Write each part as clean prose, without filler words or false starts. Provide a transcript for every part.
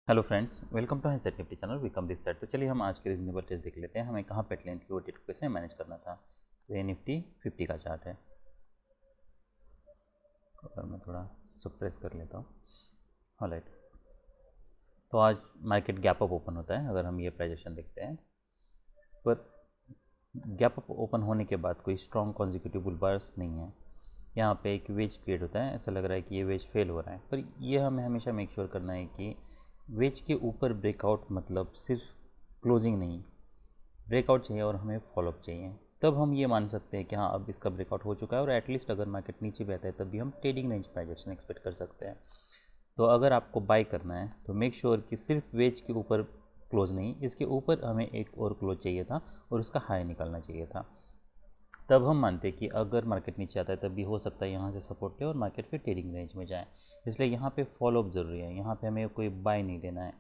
Hello friends, welcome to हाईसेट Nifty channel. Welcome this side. तो चलिए हम आज के रीजनेबल टेस्ट देख लेते हैं, हमें कहाँ पे लेंथ की ओटी को कैसे मैनेज करना था। तो ये निफ्टी 50 का चार्ट है और मैं थोड़ा सप्रेस कर लेता हूँ। ऑलराइट, तो आज मार्केट गैप अप ओपन होता है अगर हम ये प्राइजेशन देखते हैं, पर गैप अप ओपन होने के बाद कोई स्ट्रॉन्ग कॉन्जिक्यूटिव बुल बार्स नहीं है। यहाँ पे एक वेज क्रिएट होता है, ऐसा लग रहा है कि ये वेज फेल हो रहा है, पर ये हमें हमेशा मेक श्योर करना है कि वेज के ऊपर ब्रेकआउट मतलब सिर्फ क्लोजिंग नहीं, ब्रेकआउट चाहिए और हमें फॉलोअप चाहिए। तब हम ये मान सकते हैं कि हाँ अब इसका ब्रेकआउट हो चुका है और एटलीस्ट अगर मार्केट नीचे भी आता है तब भी हम ट्रेडिंग रेंज प्राइजेक्शन एक्सपेक्ट कर सकते हैं। तो अगर आपको बाय करना है तो मेक श्योर कि सिर्फ वेज के ऊपर क्लोज नहीं, इसके ऊपर हमें एक और क्लोज चाहिए था और उसका हाई निकालना चाहिए था। तब हम मानते हैं कि अगर मार्केट नीचे आता है तब भी हो सकता है यहाँ से सपोर्ट ले और मार्केट फिर ट्रेडिंग रेंज में जाए। इसलिए यहाँ पे फॉलोअप ज़रूरी है, यहाँ पे हमें कोई बाय नहीं लेना है।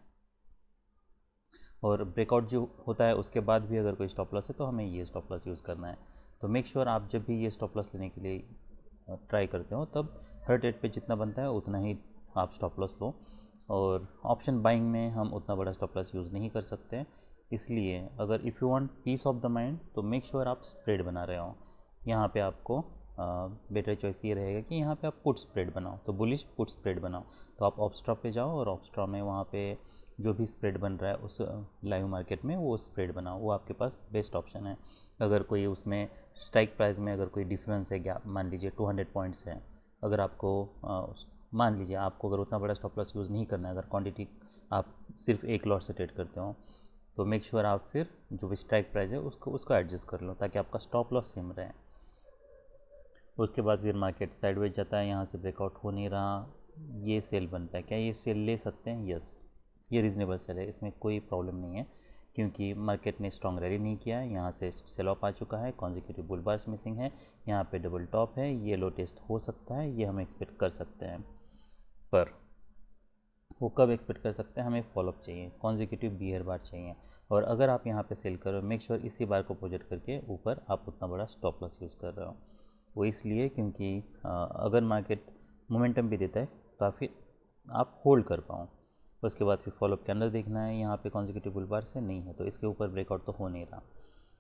और ब्रेकआउट जो होता है उसके बाद भी अगर कोई स्टॉप लॉस है तो हमें ये स्टॉप लॉस यूज़ करना है। तो मेक श्योर आप जब भी ये स्टॉप लॉस लेने के लिए ट्राई करते हो तब हर ट्रेड पे जितना बनता है उतना ही आप स्टॉप लॉस लो। और ऑप्शन बाइंग में हम उतना बड़ा स्टॉप लॉस यूज़ नहीं कर सकते हैं, इसलिए अगर if you want piece of the mind तो मेक श्योर आप स्प्रेड बना रहे हो। यहाँ पे आपको बेटर चॉइस ये रहेगा कि यहाँ पे आप पुट स्प्रेड बनाओ, तो बुलिश पुट स्प्रेड बनाओ। तो आप ऑप्स्ट्रा पे जाओ और ऑप्स्ट्रा में वहाँ पे जो भी स्प्रेड बन रहा है उस लाइव मार्केट में वो स्प्रेड बनाओ, वो आपके पास बेस्ट ऑप्शन है। अगर कोई उसमें स्ट्राइक प्राइस में अगर कोई डिफरेंस है, क्या मान लीजिए 200 पॉइंट्स है, अगर आपको मान लीजिए आपको अगर उतना बड़ा स्टॉप लॉस यूज़ नहीं करना है, अगर क्वांटिटी आप सिर्फ एक लॉट से ट्रेड करते हो तो मेक श्योर आप फिर जो भी स्ट्राइक प्राइस है उसको एडजस्ट कर लो ताकि आपका स्टॉप लॉस सेम रहे। उसके बाद फिर मार्केट साइडवेज जाता है, यहाँ से ब्रेकआउट हो नहीं रहा, ये सेल बनता है। क्या ये सेल ले सकते हैं? यस, ये रीज़नेबल सेल है, इसमें कोई प्रॉब्लम नहीं है क्योंकि मार्केट ने स्ट्रॉन्ग रैली नहीं किया है, यहाँ से सेल ऑफ आ चुका है, कॉन्जिक्यूटिव बुल बार्स मिसिंग है, यहाँ पे डबल टॉप है, ये लो टेस्ट हो सकता है, ये हम एक्सपेक्ट कर सकते हैं। पर वो कब एक्सपेक्ट कर सकते हैं? हमें फॉलोअप चाहिए, कॉन्जिक्यूटिव बियर बार चाहिए। और अगर आप यहाँ पे सेल करो मेक श्योर इसी बार को प्रोजेक्ट करके ऊपर आप उतना बड़ा स्टॉप लॉस यूज़ कर रहे हो। वो इसलिए क्योंकि अगर मार्केट मोमेंटम भी देता है तो फिर आप होल्ड कर पाओ। उसके बाद फिर फॉलोअप के अंदर देखना है, यहाँ पे कॉन्जिक्यूटिव बुल बार से नहीं है तो इसके ऊपर ब्रेकआउट तो हो नहीं रहा।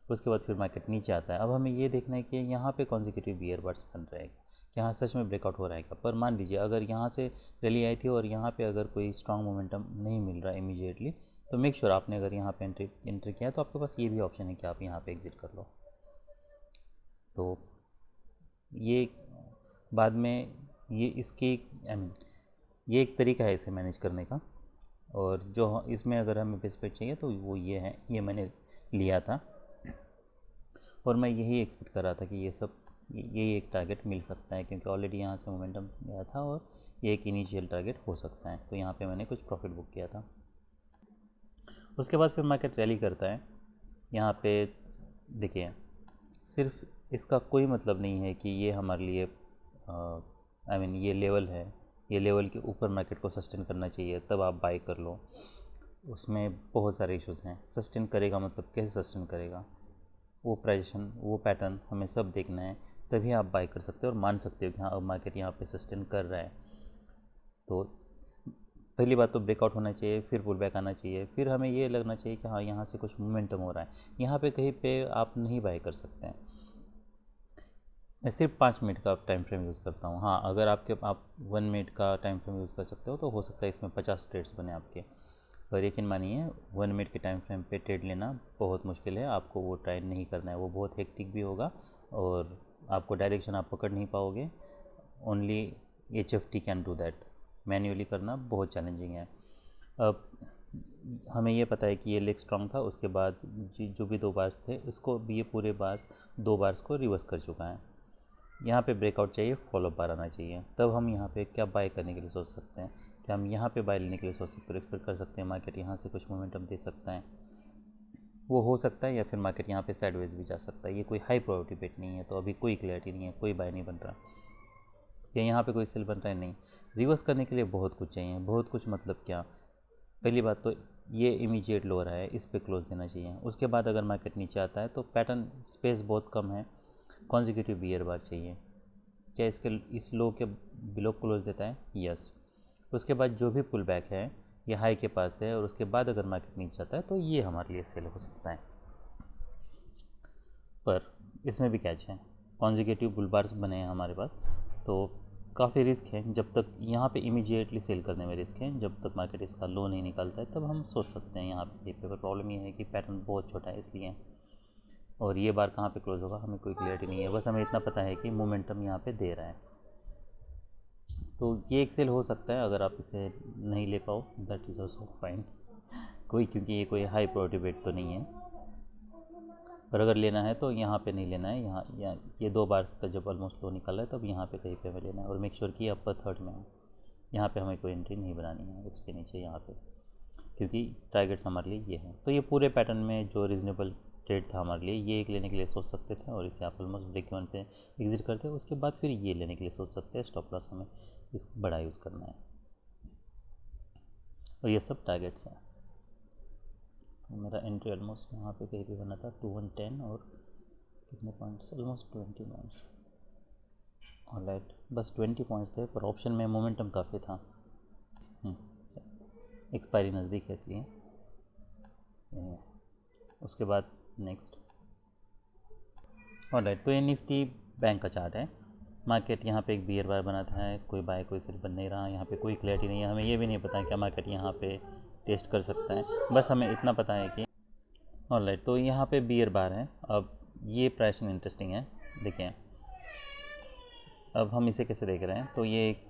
उसके बाद फिर मार्केट नीचे आता है, अब हमें ये देखना है कि यहाँ पे कॉन्जिक्यूटिव बियर बार्स बन रहेगा, यहाँ सच में ब्रेकआउट हो रहेगा। पर मान लीजिए अगर यहाँ से रैली आई थी और यहाँ पे अगर कोई स्ट्रॉन्ग मोमेंटम नहीं मिल रहा इमीडिएटली तो मेक श्योर आपने अगर यहाँ पे एंट्री किया है तो आपके पास ये भी ऑप्शन है कि आप यहाँ पे एग्जिट कर लो। तो ये बाद में ये इसकी ये एक तरीका है इसे मैनेज करने का। और जो इसमें अगर हमें बेस्ट पेड चाहिए तो वो ये है, ये मैंने लिया था और मैं यही एक्सपेक्ट कर रहा था कि यही एक टारगेट मिल सकता है क्योंकि ऑलरेडी यहाँ से मोमेंटम गया था और ये एक इनिशियल टारगेट हो सकता है, तो यहाँ पे मैंने कुछ प्रॉफिट बुक किया था। उसके बाद फिर मार्केट रैली करता है। यहाँ पे देखिए, सिर्फ इसका कोई मतलब नहीं है कि ये हमारे लिए ये लेवल है, ये लेवल के ऊपर मार्केट को सस्टेन करना चाहिए तब आप बाई कर लो। उसमें बहुत सारे इश्यूज़ हैं। सस्टेन करेगा मतलब कैसे सस्टेन करेगा, वो प्राइजेशन वो पैटर्न हमें सब देखना है, तभी आप बाई कर सकते हो और मान सकते हो कि हाँ अब मार्केट यहाँ पे सस्टेन कर रहा है। तो पहली बात तो ब्रेकआउट होना चाहिए, फिर पुल बैक आना चाहिए, फिर हमें ये लगना चाहिए कि हाँ यहाँ से कुछ मोमेंटम हो रहा है। यहाँ पे कहीं पे आप नहीं बाई कर सकते हैं। मैं सिर्फ 5 मिनट का टाइम फ्रेम यूज़ करता हूँ। हाँ, अगर आप 1 मिनट का टाइम फ्रेम यूज़ कर सकते हो तो हो सकता है इसमें 50 ट्रेड्स बने आपके। पर यकीन मानिए 1 मिनट के टाइम फ्रेम पे ट्रेड लेना बहुत मुश्किल है, आपको वो ट्राई नहीं करना है, वो बहुत हेक्टिक भी होगा और आपको डायरेक्शन आप पकड़ नहीं पाओगे। Only HFT can do that, manually करना बहुत चैलेंजिंग है। अब हमें ये पता है कि ये लेग स्ट्रॉन्ग था, उसके बाद जो भी 2 बार्स थे इसको भी ये पूरे बार्स 2 बार्स को रिवर्स कर चुका है। यहाँ पे ब्रेकआउट चाहिए, फॉलोअप बार आना चाहिए, तब हम यहाँ पे क्या बाय करने के लिए सोच सकते हैं। क्या हम यहाँ पे बाय लेने के लिए सोच सकते हैं, एक्सपेक्ट कर सकते हैं मार्केट यहाँ से कुछ मोमेंटम दे सकता है, वो हो सकता है, या फिर मार्केट यहाँ पे साइडवेज भी जा सकता है। ये कोई हाई प्रोबेबिलिटी बेट नहीं है, तो अभी कोई क्लैरिटी नहीं है, कोई बाय नहीं बन रहा या यहाँ पे कोई सेल बन रहा है नहीं। रिवर्स करने के लिए बहुत कुछ चाहिए, बहुत कुछ मतलब क्या, पहली बात तो ये इमीडिएट लो रहा है, इस पे क्लोज देना चाहिए। उसके बाद अगर मार्केट नीचे आता है तो पैटर्न स्पेस बहुत कम है, कॉन्जिक्यूटिव बियर बार चाहिए। क्या इसके इस लो के बिलो क्लोज देता है? यस। उसके बाद जो भी पुल बैक है ये हाई के पास है और उसके बाद अगर मार्केट नीचे जाता है तो ये हमारे लिए सेल हो सकता है। पर इसमें भी कैच है, कॉन्जिक्यूटिव बुल बार्स बने हैं हमारे पास, तो काफ़ी रिस्क है। जब तक यहाँ पे इमीडिएटली सेल करने में रिस्क है, जब तक मार्केट इसका लो नहीं निकालता है तब हम सोच सकते हैं यहाँ पे। पर प्रॉब्लम ये है कि पैटर्न बहुत छोटा है इसलिए, और ये बार कहाँ पे क्लोज होगा हमें कोई क्लियरिटी नहीं है। बस हमें इतना पता है कि मोमेंटम यहाँ पे दे रहा है, तो ये एक सेल हो सकता है। अगर आप इसे नहीं ले पाओ दैट इज़ ऑल्सो फाइन, क्योंकि ये कोई हाई प्रायोरिटी वेट तो नहीं है। पर अगर लेना है तो यहाँ पे नहीं लेना है, यहाँ ये 2 बार का जब ऑलमोस्ट लो निकल रहा है तब यहाँ पे कहीं पे हमें लेना है, और मेक श्योर कि अपर थर्ड में हो। यहाँ पे हमें कोई एंट्री नहीं बनानी है इसके नीचे यहाँ पे, क्योंकि टारगेट्स हमारे लिए ये हैं। तो ये पूरे पैटर्न में जो रीजनेबल ट्रेड था हमारे लिए, ये एक लेने के लिए सोच सकते थे और इसे आप ऑलमोस्ट ब्रेक इवन पे एग्जिट करते हो। उसके बाद फिर ये लेने के लिए सोच सकते हैं, स्टॉप लॉस हमें इस बड़ा यूज़ करना है। और ये सब टारगेट्स हैं। तो मेरा एंट्री ऑलमोस्ट यहाँ पे कहीं पे बना था 2110 और कितने पॉइंट्स, ऑलमोस्ट 20 पॉइंट्स। ऑलराइट, बस 20 पॉइंट्स थे, पर ऑप्शन में मोमेंटम काफ़ी था। एक्सपायरी नज़दीक है इसलिए। उसके बाद नेक्स्ट, ऑलराइट, तो ये निफ्टी बैंक का चार्ट है। मार्केट यहाँ पे एक बियर बार बनाता है, कोई बाय कोई सेल बन नहीं रहा, यहाँ पे कोई क्लैरिटी नहीं है। हमें ये भी नहीं पता है क्या मार्केट यहाँ पे टेस्ट कर सकता है, बस हमें इतना पता है कि ऑलराइट, तो यहाँ पे बियर बार है। अब ये प्राइसिंग इंटरेस्टिंग है, देखिए अब हम इसे कैसे देख रहे हैं। तो ये एक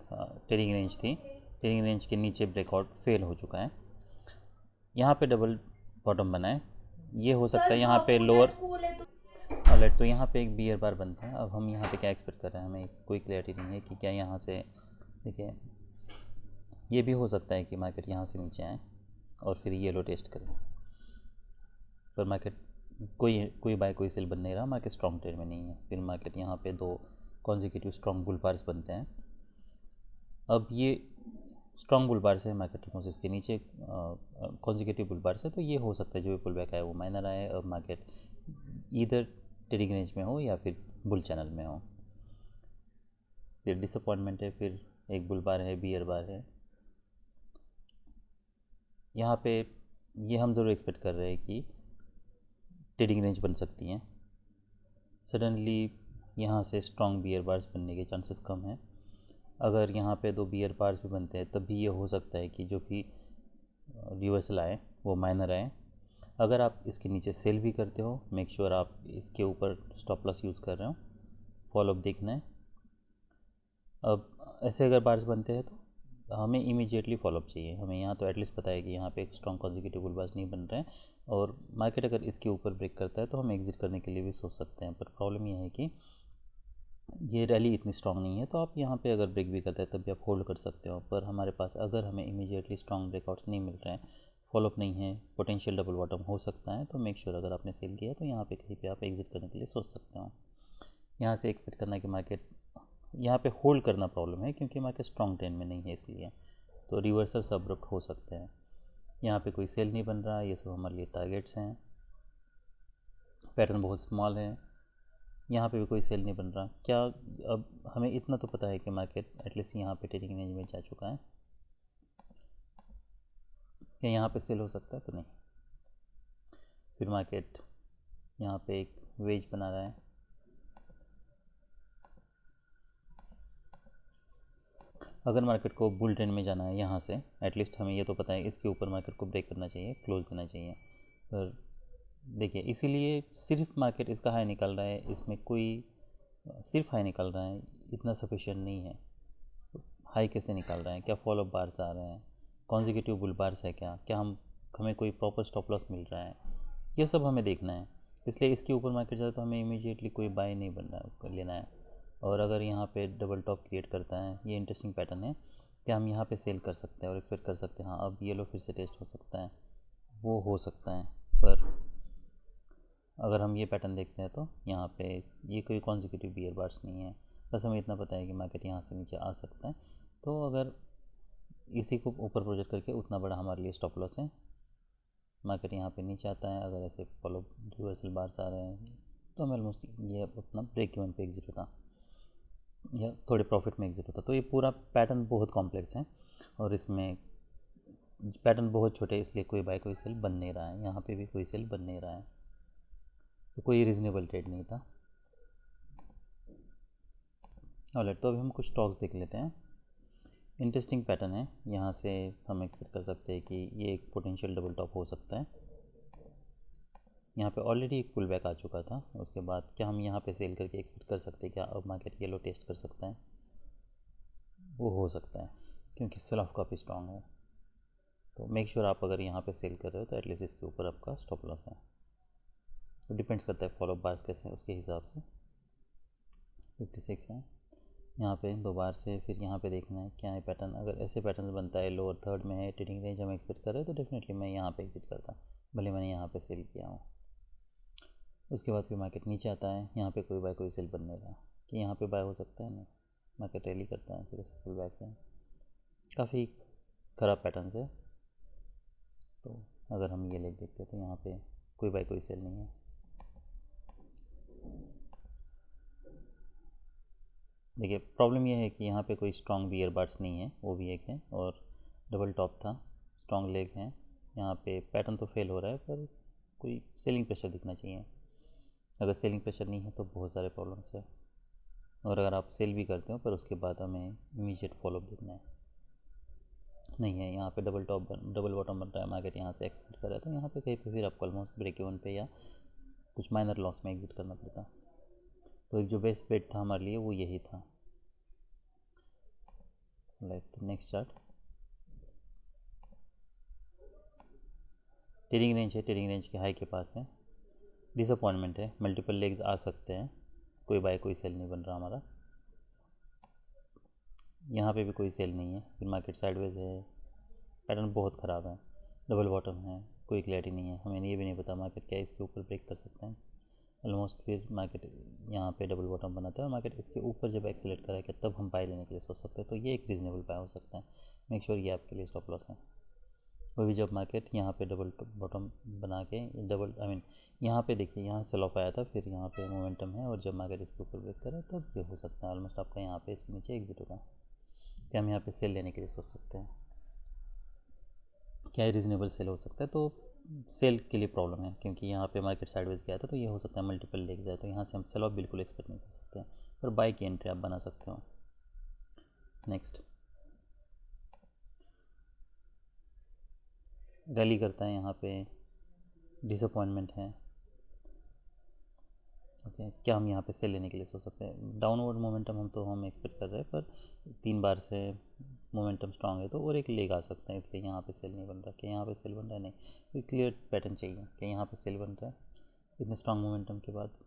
ट्रेडिंग रेंज थी, ट्रेडिंग रेंज के नीचे ब्रेकआउट फेल हो चुका है, यहाँ पे डबल बॉटम बना है, ये हो सकता है यहाँ पे लोअर। ऑलराइट, तो यहाँ पे एक बियर बार बनता है। अब हम यहाँ पे क्या एक्सपेक्ट कर रहे हैं, हमें कोई क्लैरिटी नहीं है कि क्या यहाँ से, देखिए ये भी हो सकता है कि मार्केट यहाँ से नीचे आए और फिर ये लो टेस्ट करें, पर मार्केट कोई बाय कोई सेल बन नहीं रहा, मार्केट स्ट्रॉन्ग ट्रेड में नहीं है। फिर मार्केट यहाँ पे 2 कॉन्जिक्यूटिव स्ट्रॉन्ग बुल बार्स बनते हैं। अब ये स्ट्रॉन्ग बुल बार्स है, मार्केट टिमोसिस के नीचे कॉन्जिक्यूटिव बुल बार्स है, तो ये हो सकता है जो भी पुल बैक आए वो माइनर आए और मार्केट इधर ट्रेडिंग रेंज में हो या फिर बुल चैनल में हो। फिर डिसअपॉइंटमेंट है, फिर एक बुल बार है, बियर बार है। यहाँ पे ये हम ज़रूर एक्सपेक्ट कर रहे हैं कि ट्रेडिंग रेंज बन सकती हैं। सडनली यहाँ से स्ट्रॉन्ग बियर बार्स बनने के चांसेस कम हैं। अगर यहाँ पे 2 बियर बार्स भी बनते हैं तब भी ये हो सकता है कि जो भी रिवर्सल आए वो माइनर आए। अगर आप इसके नीचे सेल भी करते हो, मेक श्योर आप इसके ऊपर स्टॉप लॉस यूज़ कर रहे हो, फॉलोअप देखना है। अब ऐसे अगर बार्स बनते हैं तो हमें इमीडिएटली फॉलोअप चाहिए। हमें यहाँ तो एटलीस्ट पता है कि यहाँ पे एक स्ट्रॉन्ग कॉन्जिक्यूटिव बुल बार्स नहीं बन रहे हैं, और मार्केट अगर इसके ऊपर ब्रेक करता है तो हम एग्जिट करने के लिए भी सोच सकते हैं। पर प्रॉब्लम ये है कि ये रैली इतनी स्ट्रॉन्ग नहीं है, तो आप यहाँ पे अगर ब्रेक भी करते हैं तब भी आप होल्ड कर सकते हो। पर हमारे पास अगर हमें इमीडिएटली स्ट्रॉन्ग ब्रेकआउट्स नहीं मिल रहे हैं, फॉलोअप नहीं है, पोटेंशियल डबल बॉटम हो सकता है, तो मेक श्योर अगर आपने सेल किया तो यहाँ पे कहीं पे आप एग्जिट करने के लिए सोच सकते हो। यहाँ से एक्सपेक्ट करना है कि मार्केट यहाँ पे होल्ड करना प्रॉब्लम है, क्योंकि मार्केट स्ट्रॉन्ग ट्रेंड में नहीं है, इसलिए तो रिवर्सल से अब्रप्ट हो सकते हैं। यहाँ पे कोई सेल नहीं बन रहा, ये सब हमारे लिए टारगेट्स हैं। पैटर्न बहुत स्मॉल है, यहाँ पे भी कोई सेल नहीं बन रहा। क्या, अब हमें इतना तो पता है कि मार्केट एटलीस्ट यहाँ पे ट्रेडिंग रेंज में जा चुका है, क्या यहाँ पे सेल हो सकता है? तो नहीं। फिर मार्केट यहाँ पे एक वेज बना रहा है, अगर मार्केट को बुल ट्रेंड में जाना है यहाँ से, एटलीस्ट हमें ये तो पता है इसके ऊपर मार्केट को ब्रेक करना चाहिए, क्लोज देना चाहिए। पर देखिए, इसीलिए सिर्फ मार्केट इसका हाई निकल रहा है, इसमें कोई सिर्फ हाई निकल रहा है इतना सफिशिएंट नहीं है। हाई कैसे निकल रहे हैं, क्या फॉलोअप बार्स आ रहे हैं, कॉन्जिक्यूटिव बुल बार्स है क्या, हमें कोई प्रॉपर स्टॉप लॉस मिल रहा है, ये सब हमें देखना है। इसलिए इसके ऊपर मार्केट जाए तो हमें इमीडिएटली कोई बाय नहीं बनना है, लेना है। और अगर यहाँ पे डबल टॉप क्रिएट करता है, ये इंटरेस्टिंग पैटर्न है, क्या हम यहाँ पे सेल कर सकते हैं और एक्सपेक्ट कर सकते हैं हाँ अब ये लो फिर से टेस्ट हो सकता है, वो हो सकता है। पर अगर हम ये पैटर्न देखते हैं तो यहाँ पे ये कोई कॉन्जिक्यूटिव बियर बार्स नहीं है, बस हमें इतना पता है कि मार्केट यहाँ से नीचे आ सकता है। तो अगर इसी को ऊपर प्रोजेक्ट करके उतना बड़ा हमारे लिए स्टॉप लॉस है, मार्केट यहाँ पे नीचे आता है, अगर ऐसे फॉलो रिवर्सल बार्स आ रहे हैं तो हमें ऑलमोस्ट ये अपना ब्रेक इवन पे एग्जिट होता या थोड़े प्रॉफिट में एग्जिट होता। तो ये पूरा पैटर्न बहुत कॉम्प्लेक्स है और इसमें पैटर्न बहुत छोटे इसलिए कोई बाय कोई सेल बन नहीं रहा है, यहाँ पे भी कोई सेल बन नहीं रहा है, तो कोई रीजनेबल ट्रेड नहीं था। ऑलराइट, तो अभी हम कुछ स्टॉक्स देख लेते हैं। इंटरेस्टिंग पैटर्न है, यहाँ से हम एक्सपेक्ट कर सकते हैं कि ये एक पोटेंशियल डबल टॉप हो सकता है। यहाँ पे ऑलरेडी एक पुल बैक आ चुका था, उसके बाद क्या हम यहाँ पे सेल करके एक्सपेक्ट कर सकते हैं क्या अब मार्केट येलो टेस्ट कर सकता है? वो हो सकता है क्योंकि सेल ऑफ काफ़ी स्ट्रांग है। तो मेक श्योर आप अगर यहाँ पे सेल कर रहे हो तो एटलीस्ट इसके ऊपर आपका स्टॉप लॉस है। तो डिपेंड्स करता है फॉलो बार्स कैसे हैं उसके हिसाब से। 56 है, यहाँ पे 2 बार से फिर यहाँ पे देखना है क्या है पैटर्न। अगर ऐसे पैटर्न बनता है लोअर थर्ड में है, ट्रेडिंग रेंज हम एक्सपेक्ट कर रहे हैं, तो डेफिनेटली मैं यहाँ पे एग्जिट करता, भले मैंने यहाँ पे सेल किया हूँ। उसके बाद फिर मार्केट नीचे आता है, यहाँ पे कोई बाय कोई सेल बन नहीं रहा कि यहाँ पे बाय हो सकता है, नहीं, मार्केट रैली करता है फिर ऐसे फुल बैक है, काफ़ी ख़राब पैटर्न है। तो अगर हम ये लेके देखते हैं तो यहाँ पे कोई बाय कोई सेल नहीं है। देखिए प्रॉब्लम ये है कि यहाँ पे कोई स्ट्रॉन्ग बियर बार्स नहीं है, वो भी एक है, और डबल टॉप था, स्ट्रॉन्ग लेग है। यहाँ पे पैटर्न तो फेल हो रहा है पर कोई सेलिंग प्रेशर दिखना चाहिए। अगर सेलिंग प्रेशर नहीं है तो बहुत सारे प्रॉब्लम्स है, और अगर आप सेल भी करते हो पर उसके बाद हमें इमीडिएट फॉलोअप देखना है, नहीं है। यहाँ पे डबल टॉप डबल बॉटम बन रहा है, मार्केट यहाँ से एक्सिट कर रहा है, तो यहाँ पे कहीं पे फिर आपको ऑलमोस्ट ब्रेक इवन पे या कुछ माइनर लॉस में एग्जिट करना पड़ता। तो एक जो बेस्ट बेट था हमारे लिए वो यही था। Like next chart, trading range है, ट्रेडिंग रेंज के हाई के पास है, डिसअपॉइंटमेंट है, मल्टीपल लेग्स आ सकते हैं, कोई बाय कोई सेल नहीं बन रहा हमारा, यहाँ पे भी कोई सेल नहीं है, फिर मार्केट साइडवेज है, पैटर्न बहुत ख़राब है, डबल बॉटम है, कोई क्लैरिटी नहीं है, हमें ये भी नहीं पता मार्केट क्या इसके ऊपर ब्रेक कर सकते हैं। ऑलमोस्ट फिर मार्केट यहाँ पे डबल बॉटम बनाता है और मार्केट इसके ऊपर जब एक्सेलेट करेगा तब हम बाय लेने के लिए सोच सकते हैं, तो ये एक रीजनेबल बाय हो सकता है। मेक श्योर ये आपके लिए स्टॉप लॉस है। वो भी जब मार्केट यहाँ पे डबल बॉटम बना के डबल यहाँ पे देखिए, यहाँ सेल ऑफ आया था, फिर यहाँ पे मोमेंटम है, और जब मार्केट इसके ऊपर ब्रेक करे तब ये हो सकता है ऑलमोस्ट आपका यहाँ पे इसके नीचे एग्जिट होगा। क्या हम यहाँ पे सेल लेने के लिए सोच सकते हैं? क्या रीज़नेबल सेल हो सकता है? तो सेल के लिए प्रॉब्लम है क्योंकि यहाँ पे मार्केट साइडवेज गया था, तो ये हो सकता है मल्टीपल लेग जाए, तो यहाँ से हम सेल ऑफ बिल्कुल एक्सपेक्ट नहीं कर सकते हैं, पर बाय की एंट्री आप बना सकते हो। नेक्स्ट, रैली करता है, यहाँ पे डिसअपॉइंटमेंट है। ओके, क्या हम यहाँ पे सेल लेने के लिए सोच सकते हैं? डाउनवर्ड मोमेंटम हम एक्सपेक्ट कर रहे हैं, पर 3 बार से मोमेंटम स्ट्रांग है, तो और एक लेग आ सकता है, इसलिए यहाँ पे सेल नहीं बन रहा। क्या यहाँ पे सेल बन रहा है? नहीं, कोई क्लियर पैटर्न चाहिए कि यहाँ पे सेल बन रहा है। इतने स्ट्रांग मोमेंटम के बाद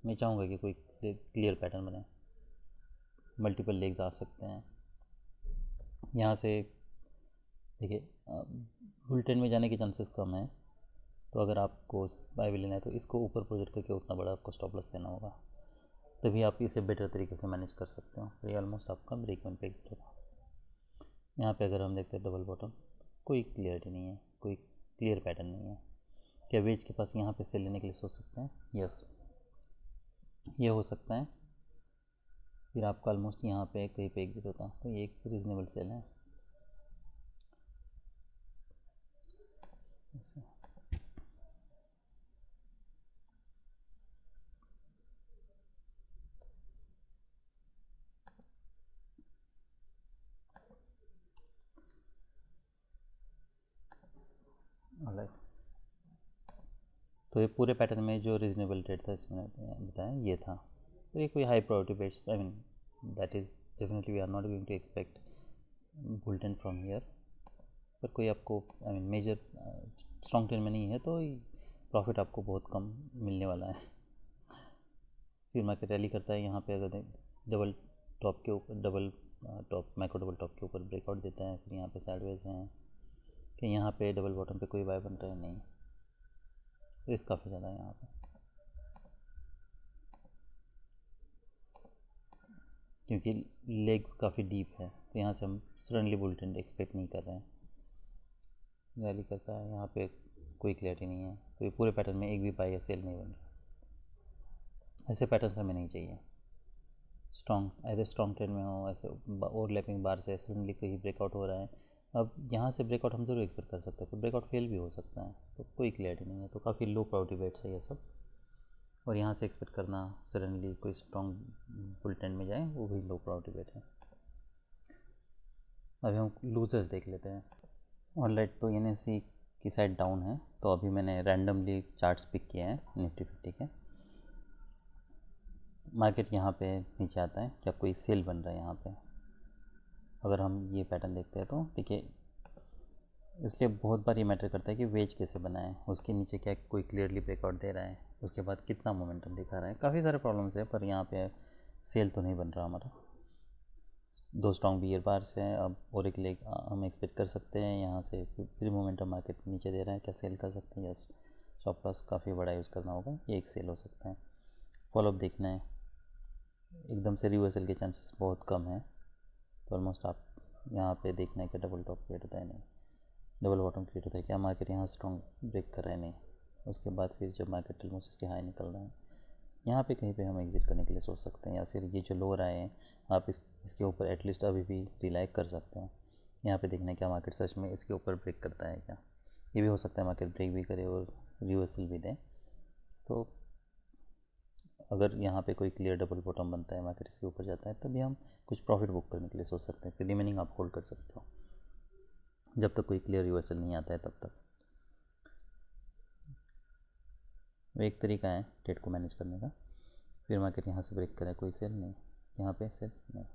मैं चाहूँगा कि कोई क्लियर पैटर्न बने, मल्टीपल लेग्स आ सकते हैं यहाँ से। देखिए बुल ट्रेंड में जाने के चांसेस कम है, तो अगर आपको बाय भी लेना है तो इसको ऊपर प्रोजेक्ट करके उतना बड़ा आपको स्टॉप लॉस देना होगा, तभी आप इसे बेटर तरीके से मैनेज कर सकते हो। तो ये ऑलमोस्ट आपका ब्रेक इवन पे एग्जिट होगा। यहाँ पे अगर हम देखते हैं डबल बॉटम, कोई क्लियरिटी नहीं है, कोई क्लियर पैटर्न नहीं है। क्या वेज के पास यहाँ पे सेल लेने के लिए सोच सकते हैं? यस, ये हो सकता है, फिर आपका ऑलमोस्ट यहाँ पे कहीं पे एग्जिट होता है, तो ये एक रीजनेबल सेल है। ऑलराइट, तो ये पूरे पैटर्न में जो रीजनेबल ट्रेड था इसमें बताया ये था। तो ये कोई high priority bets, that is definitely we are not going to expect bull trend from here, पर कोई आपको मेजर स्ट्रॉन्ग ट्रेंड में नहीं है, तो प्रॉफिट आपको बहुत कम मिलने वाला है। फिर मार्केट रैली करता है, यहाँ पे अगर डबल टॉप के ऊपर double top micro double top के ऊपर ब्रेकआउट देता है, फिर यहाँ पे साइडवेज हैं कि यहाँ पे डबल बॉटम पे कोई बाय बन रहा है, नहीं, रिस्क काफ़ी ज़्यादा है यहाँ पे, क्योंकि लेग्स काफ़ी डीप है, तो यहाँ से हम सडनली बुल ट्रेंड एक्सपेक्ट नहीं कर रहे हैं। रैली करता है, यहाँ पे कोई क्लियरिटी नहीं है, तो ये पूरे पैटर्न में एक भी बाय या सेल नहीं बन रहा। ऐसे पैटर्न हमें नहीं चाहिए। स्ट्रॉन्ग, ऐसे स्ट्रॉन्ग ट्रेंड में हो, ऐसे ओवरलैपिंग बार से सडनली कहीं ब्रेकआउट हो रहा है, अब यहाँ से ब्रेकआउट हम जरूर एक्सपेक्ट कर सकते हैं, पर ब्रेकआउट फेल भी हो सकता है, तो कोई क्लियरिटी नहीं है, तो काफ़ी लो प्रायोरिटी बेट्स है ये सब। और यहाँ से एक्सपेक्ट करना सडनली कोई स्ट्रॉन्ग बुल ट्रेंड में जाए, वो भी लो प्रायोरिटी बेट है। अभी हम लूजर्स देख लेते हैं। ऑलराइट, तो NSE की साइड डाउन है, तो अभी मैंने रैंडमली चार्ट्स पिक किए हैं निफ्टी 50 के। मार्केट यहाँ पे नीचे आता है, क्या कोई सेल बन रहा है यहाँ पे? अगर हम ये पैटर्न देखते हैं तो देखिए, इसलिए बहुत बार ये मैटर करता है कि वेज कैसे बना है, उसके नीचे क्या कोई क्लियरली ब्रेकआउट दे रहा है, उसके बाद कितना मोमेंटम दिखा रहा है। काफ़ी सारे प्रॉब्लम्स है, पर यहाँ पे सेल तो नहीं बन रहा हमारा। 2 स्ट्रॉन्ग बियर बार्स हैं, अब और एक लेग हम एक्सपेक्ट कर सकते हैं यहाँ से। फिर मोमेंटम मार्केट नीचे दे रहा है, क्या सेल कर सकते हैं? यस, स्टॉप लॉस काफ़ी बड़ा यूज़ करना होगा, ये एक सेल हो सकता है। फॉलोअप देखना है, एकदम से रिवर्सल के चांसेस बहुत कम है, तो ऑलमोस्ट आप यहाँ पे देखना है कि डबल टॉप क्रिएट होता है नहीं, डबल बॉटम क्रिएट होता है क्या, मार्केट यहाँ स्ट्रॉन्ग ब्रेक कर रहा है नहीं, उसके बाद फिर जब मार्केट ऑलमोस्ट इसके हाई निकल रहा है, यहाँ पे कहीं पे हम एग्जिट करने के लिए सोच सकते हैं। या फिर ये जो लो आए हैं, आप इसके ऊपर एटलीस्ट अभी भी रिलाई कर सकते हैं। यहाँ पे देखना है क्या मार्केट सच में इसके ऊपर ब्रेक करता है क्या। ये भी हो सकता है मार्केट ब्रेक भी करे और रिवर्सल भी दे। तो अगर यहाँ पे कोई क्लियर डबल बॉटम बनता है, मार्केट इसके ऊपर जाता है, तभी हम कुछ प्रॉफिट बुक करने के लिए सोच सकते हैं। फिर रिमेनिंग आप होल्ड कर सकते हो जब तक कोई क्लियर रिवर्सल नहीं आता है तब तक। वो एक तरीका है ट्रेड को मैनेज करने का। फिर मार्केट यहाँ से ब्रेक करे, कोई सेल नहीं, यहाँ पे सेल नहीं,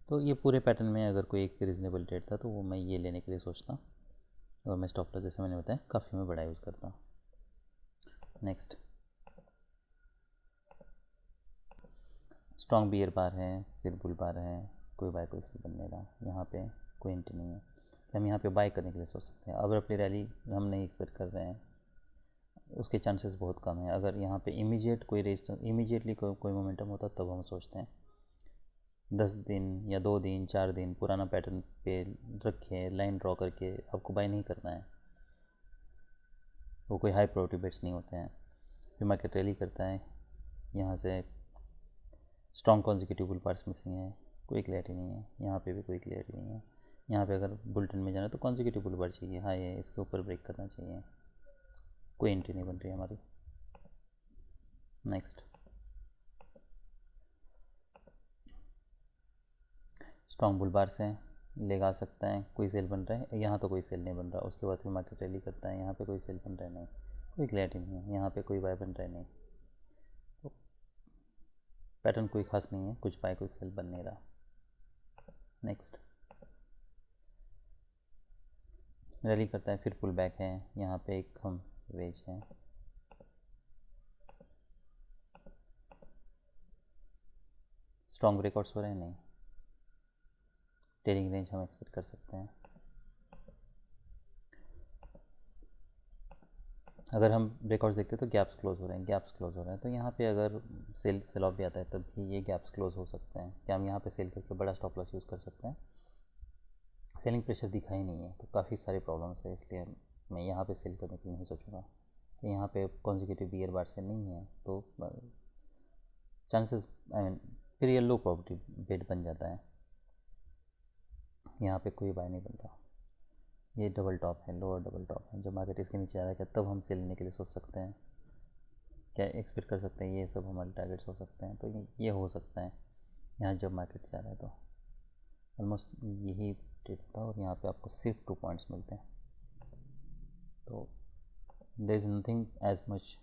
तो ये पूरे पैटर्न में अगर कोई एक रीजनेबल ट्रेड था तो वो मैं ये लेने के लिए सोचता, और मैं स्टॉप लॉस जैसे मैंने बताया काफ़ी में बड़ा यूज़ करता। नेक्स्ट, स्ट्रॉन्ग बियर बार है, फिर बुल बार है, कोई बाय कोई सेल बनने रहा, यहाँ पे कोई एंट्री नहीं है, तो हम यहाँ पे बाय करने के लिए सोच सकते हैं। अब अपनी रैली हम नहीं एक्सपेक्ट कर रहे हैं, उसके चांसेस बहुत कम है। अगर यहाँ पे इमीडिएट कोई रेजिस्टेंस, इमीडिएटली कोई मोमेंटम होता तब हम सोचते हैं। 10 दिन या 2 दिन 4 दिन पुराना पैटर्न पे रखे, लाइन ड्रॉ करके आपको बाय नहीं करना है, वो कोई हाई प्रायोरिटी बेट्स नहीं होते हैं। फिर मार्केट रैली करता है, यहाँ से strong consecutive bull bars missing है, कोई क्लैरिटी नहीं है, यहाँ पे भी कोई क्लैरिटी नहीं है। यहाँ पे अगर बुलेटिन में जाना है तो कॉन्जिक्यूटिव बुल बार चाहिए, हाई है, इसके ऊपर ब्रेक करना चाहिए, कोई एंट्री नहीं बन रही हमारी। नेक्स्ट, स्ट्रॉन्ग बुल बार से लेग आ सकता है, कोई सेल बन रहा है, यहाँ तो कोई सेल नहीं बन रहा, उसके बाद फिर मार्केट रैली करता है, यहाँ पे कोई सेल बन रहा है नहीं, कोई क्लैरिटी नहीं है, यहाँ पे कोई बाय बन रहा है नहीं, तो पैटर्न कोई खास नहीं है, कुछ बाय कुछ सेल बन नहीं रहा। नेक्स्ट, रैली करता है, फिर पुल बैक है, यहाँ पे एक हम वेज है, स्ट्रॉन्ग ब्रेकआउट्स हो रहे हैं नहीं, ट्रेलिंग रेंज हम एक्सपेक्ट कर सकते हैं। अगर हम ब्रेकआउट्स देखते हैं तो गैप्स क्लोज हो रहे हैं, गैप्स क्लोज हो रहे हैं, तो यहाँ पे अगर सेल ऑफ भी आता है तब भी ये गैप्स क्लोज हो सकते हैं, क्या हम यहाँ पे सेल करके बड़ा स्टॉप लॉस यूज़ कर सकते हैं? सेलिंग प्रेशर दिखा ही नहीं है, तो काफ़ी सारे प्रॉब्लम्स है, इसलिए मैं यहाँ पे सेल करने के लिए नहीं सोचूंगा। तो यहाँ पे कॉन्जिक्यूटिव बियर बार से नहीं है, तो चांसेस फिर ये लो प्रॉपर्टी बेट बन जाता है, यहाँ पे कोई बाय नहीं बन रहा। ये डबल टॉप है, लोअर डबल टॉप है, जब मार्केट इसके नीचे आ रहा है क्या तब हम सेल लेने के लिए सोच सकते हैं, क्या एक्सपेक्ट कर सकते हैं, ये सब हमारे टारगेट्स हो सकते हैं, तो ये हो सकता है यहाँ जब मार्केट जा रहा है। तो ऑलमोस्ट यही ट्रेड था, और यहाँ पे आपको सिर्फ 2 पॉइंट्स मिलते हैं, तो there is nothing as much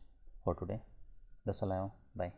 for today. That's all I know, bye.